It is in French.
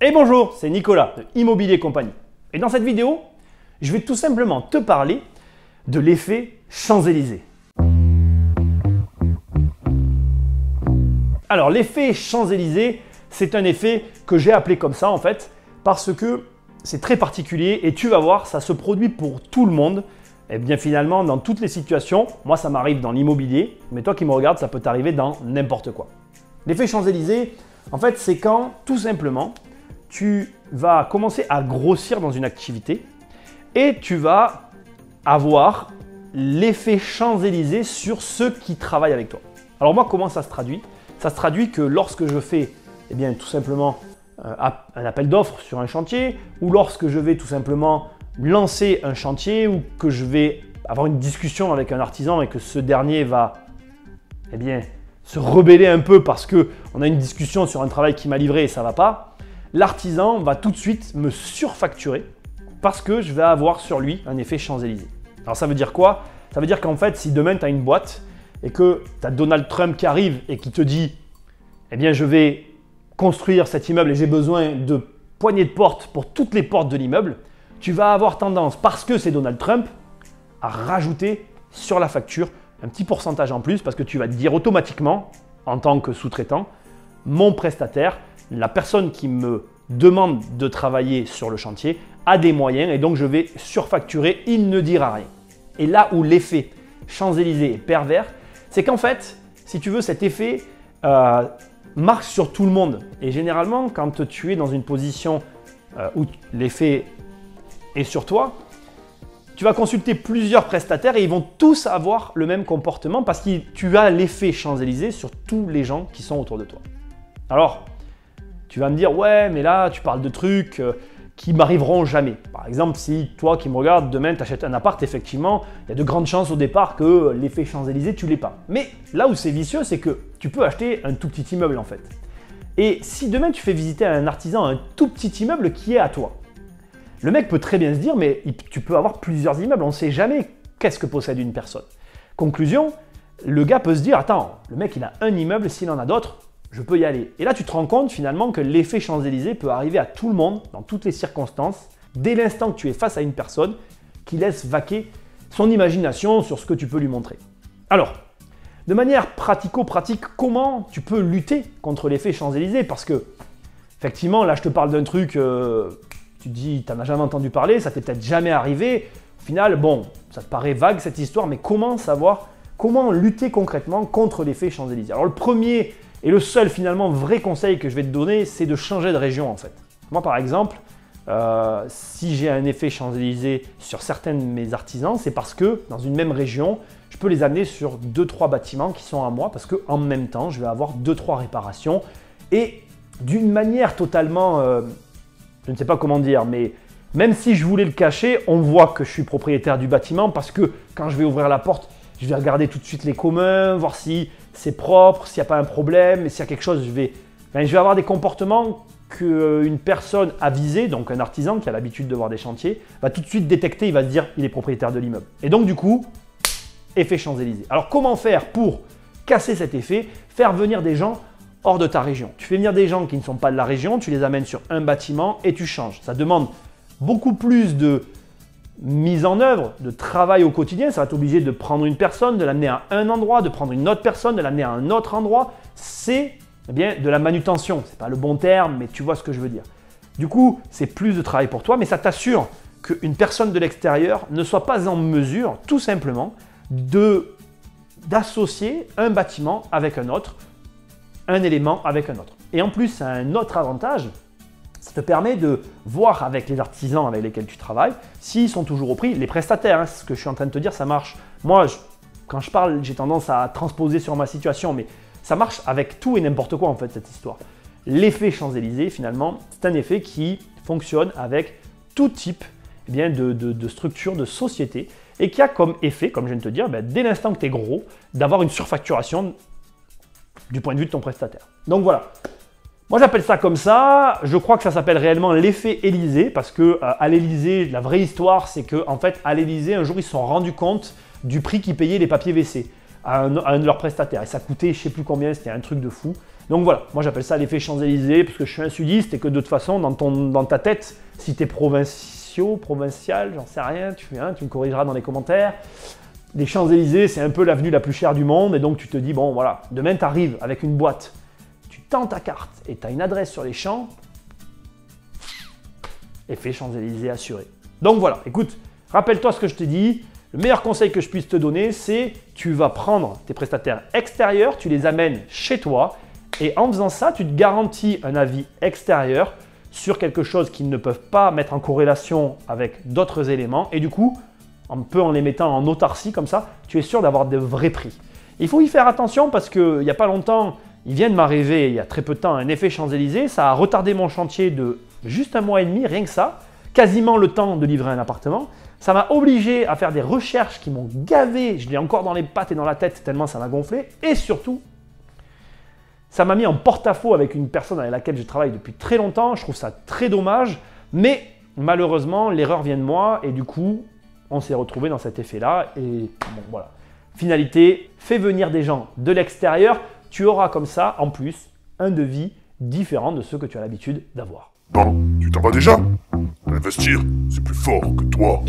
Et bonjour, c'est Nicolas de Immobilier Compagnie. Et dans cette vidéo, je vais tout simplement te parler de l'effet Champs-Élysées. Alors l'effet Champs-Élysées, c'est un effet que j'ai appelé comme ça en fait, parce que c'est très particulier et tu vas voir, ça se produit pour tout le monde. Et bien finalement, dans toutes les situations, moi ça m'arrive dans l'immobilier, mais toi qui me regardes, ça peut t'arriver dans n'importe quoi. L'effet Champs-Élysées, en fait, c'est quand tout simplement, tu vas commencer à grossir dans une activité et tu vas avoir l'effet Champs-Élysées sur ceux qui travaillent avec toi. Alors moi, comment ça se traduit? Ça se traduit que lorsque je fais tout simplement un appel d'offres sur un chantier, ou lorsque je vais tout simplement lancer un chantier, ou que je vais avoir une discussion avec un artisan et que ce dernier va se rebeller un peu parce qu'on a une discussion sur un travail qui m'a livré et ça ne va pas, l'artisan va tout de suite me surfacturer parce que je vais avoir sur lui un effet Champs-Élysées. Alors ça veut dire quoi? Ça veut dire qu'en fait, si demain tu as une boîte et que tu as Donald Trump qui arrive et qui te dit « je vais construire cet immeuble et j'ai besoin de poignées de porte pour toutes les portes de l'immeuble », tu vas avoir tendance, parce que c'est Donald Trump, à rajouter sur la facture un petit pourcentage en plus parce que tu vas te dire automatiquement, en tant que sous-traitant, mon prestataire, la personne qui me demande de travailler sur le chantier, a des moyens et donc je vais surfacturer, il ne dira rien. Et là où l'effet Champs-Élysées est pervers, c'est qu'en fait, si tu veux, cet effet marche sur tout le monde. Et généralement, quand tu es dans une position où l'effet est sur toi, tu vas consulter plusieurs prestataires et ils vont tous avoir le même comportement parce que tu as l'effet Champs-Élysées sur tous les gens qui sont autour de toi. Alors, tu vas me dire, ouais, mais là, tu parles de trucs qui m'arriveront jamais. Par exemple, si toi qui me regardes, demain, tu achètes un appart, effectivement, il y a de grandes chances au départ que l'effet Champs-Élysées, tu ne l'aies pas. Mais là où c'est vicieux, c'est que tu peux acheter un tout petit immeuble en fait. Et si demain, tu fais visiter à un artisan un tout petit immeuble qui est à toi, le mec peut très bien se dire, mais tu peux avoir plusieurs immeubles, on ne sait jamais qu'est-ce que possède une personne. Conclusion, le gars peut se dire, attends, le mec il a un immeuble, s'il en a d'autres, je peux y aller. Et là, tu te rends compte finalement que l'effet Champs-Élysées peut arriver à tout le monde, dans toutes les circonstances, dès l'instant que tu es face à une personne qui laisse vaquer son imagination sur ce que tu peux lui montrer. Alors, de manière pratico-pratique, comment tu peux lutter contre l'effet Champs-Élysées? Parce que, effectivement, là, je te parle d'un truc, tu te dis, tu n'en as jamais entendu parler, ça t'est peut-être jamais arrivé. Au final, bon, ça te paraît vague cette histoire, mais comment savoir, comment lutter concrètement contre l'effet Champs-Élysées? Alors, le premier et le seul finalement vrai conseil que je vais te donner, c'est de changer de région en fait. Moi par exemple, si j'ai un effet Champs-Élysées sur certains de mes artisans, c'est parce que dans une même région, je peux les amener sur 2-3 bâtiments qui sont à moi parce qu'en même temps, je vais avoir 2-3 réparations et d'une manière totalement, je ne sais pas comment dire, mais même si je voulais le cacher, on voit que je suis propriétaire du bâtiment parce que quand je vais ouvrir la porte, je vais regarder tout de suite les communs, voir si c'est propre, s'il n'y a pas un problème, et s'il y a quelque chose, je vais avoir des comportements qu'une personne avisée, donc un artisan qui a l'habitude de voir des chantiers, va tout de suite détecter, il va se dire il est propriétaire de l'immeuble. Et donc du coup, effet Champs-Élysées. Alors comment faire pour casser cet effet? Faire venir des gens hors de ta région. Tu fais venir des gens qui ne sont pas de la région, tu les amènes sur un bâtiment et tu changes. Ça demande beaucoup plus de mise en œuvre, de travail au quotidien. Ça va t'obliger de prendre une personne, de l'amener à un endroit, de prendre une autre personne, de l'amener à un autre endroit. C'est de la manutention. Ce n'est pas le bon terme, mais tu vois ce que je veux dire. Du coup, c'est plus de travail pour toi, mais ça t'assure qu'une personne de l'extérieur ne soit pas en mesure, tout simplement, d'associer un bâtiment avec un autre, un élément avec un autre. Et en plus, ça a un autre avantage. Ça te permet de voir avec les artisans avec lesquels tu travailles s'ils sont toujours au prix. Les prestataires, ce que je suis en train de te dire, ça marche. Moi, quand je parle, j'ai tendance à transposer sur ma situation, mais ça marche avec tout et n'importe quoi en fait, cette histoire. L'effet Champs-Élysées, finalement, c'est un effet qui fonctionne avec tout type de structure, de société et qui a comme effet, comme je viens de te dire, dès l'instant que tu es gros, d'avoir une surfacturation du point de vue de ton prestataire. Donc voilà. Moi, j'appelle ça comme ça. Je crois que ça s'appelle réellement l'effet Élysée parce que à l'Élysée, la vraie histoire, c'est que en fait, à l'Élysée, un jour, ils se sont rendus compte du prix qu'ils payaient les papiers WC à un de leurs prestataires. Et ça coûtait, je ne sais plus combien, c'était un truc de fou. Donc voilà, moi j'appelle ça l'effet Champs-Élysées parce que je suis un sudiste et que de toute façon, dans ta tête, si tu es provincial, j'en sais rien, tu me corrigeras dans les commentaires. Les Champs-Élysées, c'est un peu l'avenue la plus chère du monde et donc tu te dis, bon voilà, demain tu arrives avec une boîte, tu tends ta carte et tu as une adresse sur les champs, effet Champs-Élysées assuré. Donc voilà, écoute, rappelle-toi ce que je t'ai dit. Le meilleur conseil que je puisse te donner, c'est tu vas prendre tes prestataires extérieurs, tu les amènes chez toi et en faisant ça, tu te garantis un avis extérieur sur quelque chose qu'ils ne peuvent pas mettre en corrélation avec d'autres éléments et du coup, un peu en les mettant en autarcie comme ça, tu es sûr d'avoir de vrais prix. Il faut y faire attention parce qu'il n'y a pas longtemps, il vient de m'arriver, il y a très peu de temps, un effet Champs-Élysées. Ça a retardé mon chantier de juste 1 mois et demi, rien que ça, quasiment le temps de livrer un appartement. Ça m'a obligé à faire des recherches qui m'ont gavé, je l'ai encore dans les pattes et dans la tête tellement ça m'a gonflé. Et surtout, ça m'a mis en porte-à-faux avec une personne avec laquelle je travaille depuis très longtemps. Je trouve ça très dommage, mais malheureusement, l'erreur vient de moi et du coup, on s'est retrouvé dans cet effet-là. Et bon, voilà. Finalité, fais venir des gens de l'extérieur. Tu auras comme ça, en plus, un devis différent de ceux que tu as l'habitude d'avoir. Bon, tu t'en vas déjà? Investir, c'est plus fort que toi.